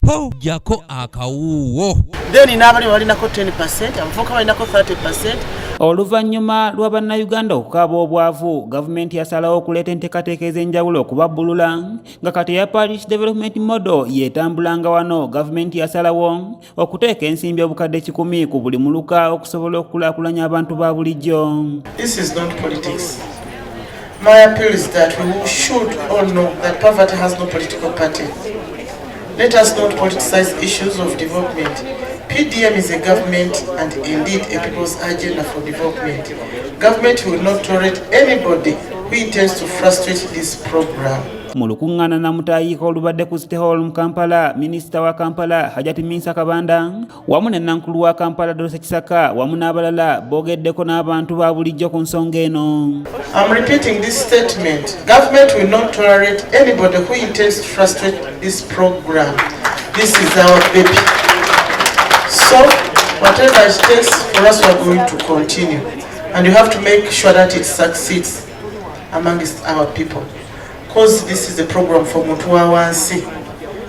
po jako akawuwo. Then n'abali balinako 10%, abavubuka balinako 30%. Oluvannyuma lwa bannayuganda okukaaba obwavu, gavumenti yasalawo okuleeta enteekateeka ez'enjawulo okubabbulula nga kati ya parish development model yeetambulanga wano. Gavumenti yasalawo okuteeka ensimbi obukadde 100 ku buli muluka okusobola okukulaakulanya abantu ba bulijjo. This is not politics. My appeal is that we should all know that poverty has no political party. Let us not politicize issues of development. PDM is a government and indeed a people's agenda for development. Government will not tolerate anybody who intends to frustrate this program. Mu lukuŋŋaana namutayiika olubadde ku City Hall mu Kampala, Minisita wa Kampala Hajati Minsa Kabanda wamu ne Nankulu wa Kampala SSACCO wamu n'abalala boogeddeko n'abantu ba bulijjo ku nsonga eno. I'm repeating this statement. Government will not tolerate anybody who intends to frustrate this program. This is our baby. So, whatever it takes for us, we are going to continue. And you have to make sure that it succeeds amongst our people. Because this is a program for Mutua Wansi.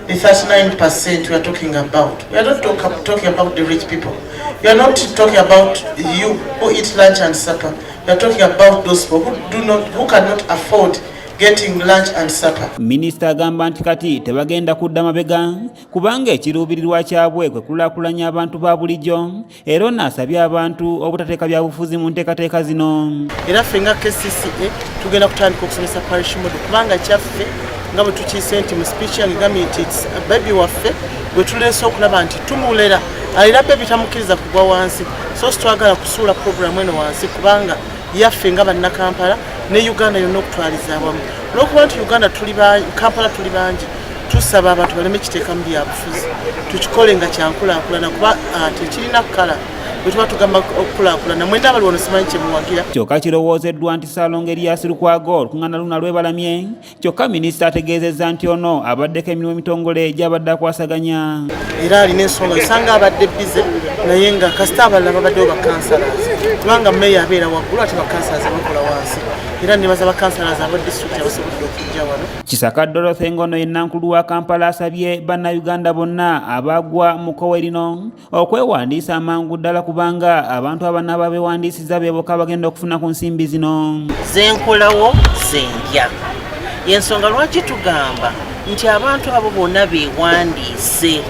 The 39% we are talking about. We are not talking about the rich people. We are not talking about you who eat lunch and supper. We are talking about those people who cannot afford getting lunch and supper. Minisita agamba nti kati tebagenda kudda mabega kubanga ekiruubirirwa kyabwe kwe kulaakulanya abantu ba bulijjo, era n'asabye abantu obutateeka byabufuzi mu nteekateeka zino. Era ffe nga SSACCO tugenda kutandika okusomesa parish model kubanga kyaffe nga bwe tukiise nti mu speech yange gambye nti baby waffe gwe tuleese okulaba nti tumulera alina baby tamukkiriza kugwa wansi, so twagala kusuula programu eno wansi kubanga yaffe nga bannakampala ne Uganda yonna okutwaliza awamu. Olw'okuba nti Uganda tuli bangi, Kampala tuli bangi, tusaba abantu baleme kiteeka mu byabufuzi, tukikole nga kyankulaakulana kuba tekirina kkala bwe tuba tugamba okukulaakulana. Mwenda abali wano simanyi kye muwagira. Kyokka kirowoozeddwa nti Ssaalongo Erias Lukwago olukuŋŋaana luno lwebalamye, kyokka minisita ategeezezza nti ono abaddeko emirimu emitongole gy'abadde akwasaganya. Era alina ensonga osanga abadde bize naye nga kasita abalala babaddewo bakansalazi kubanga mmeeya abeera waggulu ate bakansalazi bakola wansi. Era nebaza bakansalazi aba disitulikiti abasobodde okujja wano. Kisaka Dorothy Ngono ye Nankulu wa Kampala asabye bannayuganda bonna abagwa mu kkowe lino okwewandiisa amangu ddala kubanga abantu abanaaba beewandiisizza beeboka bagenda okufuna ku nsimbi zino. Zenkolawo zendya. Yensonga lwaki tugamba nti abantu abo bonna beewandiise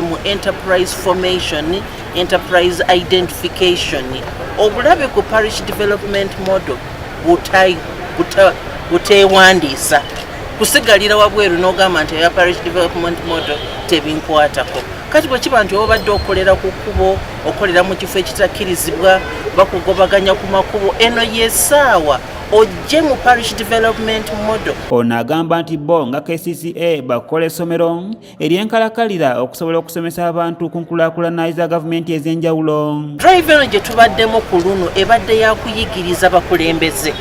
mu enterprise formation, enterprise identification. Obulabe ku parish development model buteewandiisa kusigalira wabweru n'ogamba nti ya parish development model tebinkwatako. Kati bwe kiba nti obadde okolera ku kkubo, okolera mu kifo ekitakkirizibwa, bakugobaganya ku makubo, eno yessaawa ojje mu parish development model. Ono agamba nti bo nga KCCA bakola essomero ery'enkalakalira okusobola okusomesa abantu ku nkulaakulana za gavumenti ez'enjawulo. Drive eno gye tubaddemu ku luno ebadde ya kuyigiriza bakulembeze.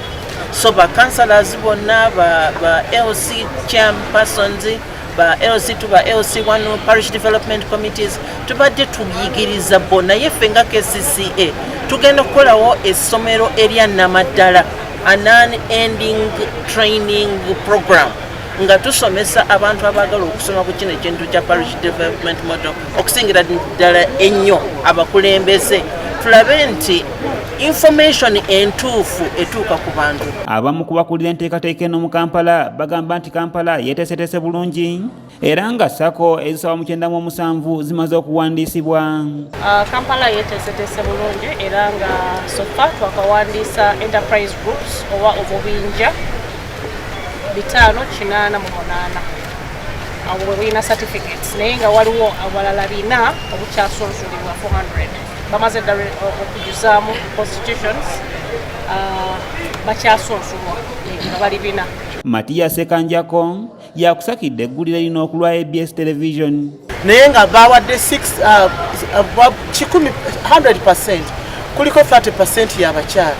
So bakansalazi bonna ba LC chairpersons, ba LC to ba LC1 parish development committees tubadde tuyigiriza bonna yeffe nga KCCA tugenda kukolawo essomero erya namaddala, a non-ending training program nga tusomesa abantu abagala okusoma ku kino ekintu kya parish development model okusingira ddala ennyo abakulembeze tulabe nti information entuufu etuuka ku bantu. Abamu kubakulira enteekateeka eno mu Kampala bagamba nti Kampala yeeteeseteese bulungi era nga SSACCO ezisawa 97 zimaze okuwandiisibwa. Kampala yeeteeseteese bulungi era nga sofa twakawandiisa enterprise groups oba obubinja 588 abo bwina certificates naye nga waliwo abalala bina obukyasunsulibwa 400 bamaze ddala okujuzaamu constitutions bakyasunsulwa nga bali bina. Matiya Sekanjako yakusakidde eggulire lino okulwa ABS television. Naye nga bawadde 100% kuliko 30% y'abakyala.